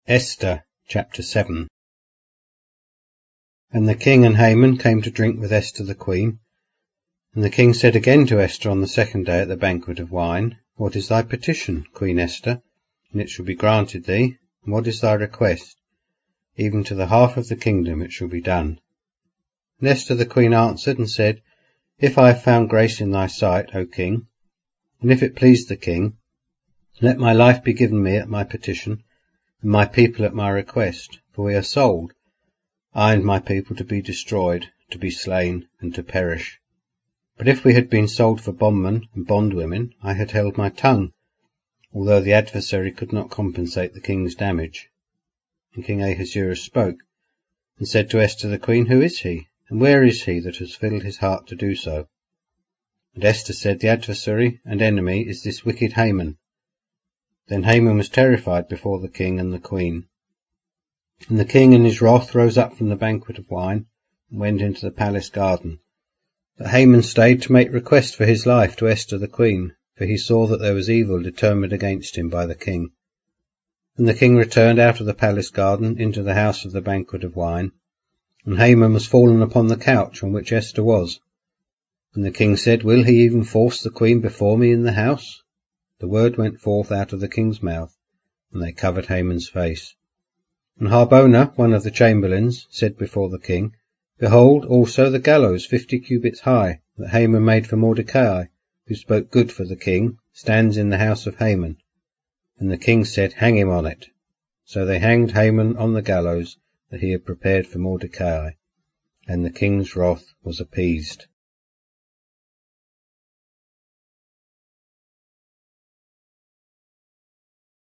Esther chapter 7. And the king and Haman came to drink with Esther the queen. And the king said again to Esther on the second day at the banquet of wine, What is thy petition, Queen Esther? And it shall be granted thee. And what is thy request? Even to the half of the kingdom it shall be done. And Esther the queen answered and said, If I have found grace in thy sight, O king, and if it please the king, let my life be given me at my petition, and my people at my request, for we are sold, I and my people, to be destroyed, to be slain, and to perish. But if we had been sold for bondmen and bondwomen, I had held my tongue, although the adversary could not compensate the king's damage. And King Ahasuerus spoke, and said to Esther the queen, Who is he, and where is he that has filled his heart to do so? And Esther said, The adversary and enemy is this wicked Haman. Then Haman was terrified before the king and the queen. And the king in his wrath rose up from the banquet of wine, and went into the palace garden. But Haman stayed to make request for his life to Esther the queen, for he saw that there was evil determined against him by the king. And the king returned out of the palace garden into the house of the banquet of wine, and Haman was fallen upon the couch on which Esther was. And the king said, Will he even force the queen before me in the house? The word went forth out of the king's mouth, and they covered Haman's face. And Harbona, one of the chamberlains, said before the king, Behold also the gallows 50 cubits high, that Haman made for Mordecai, who spoke good for the king, stands in the house of Haman. And the king said, Hang him on it. So they hanged Haman on the gallows that he had prepared for Mordecai, and the king's wrath was appeased.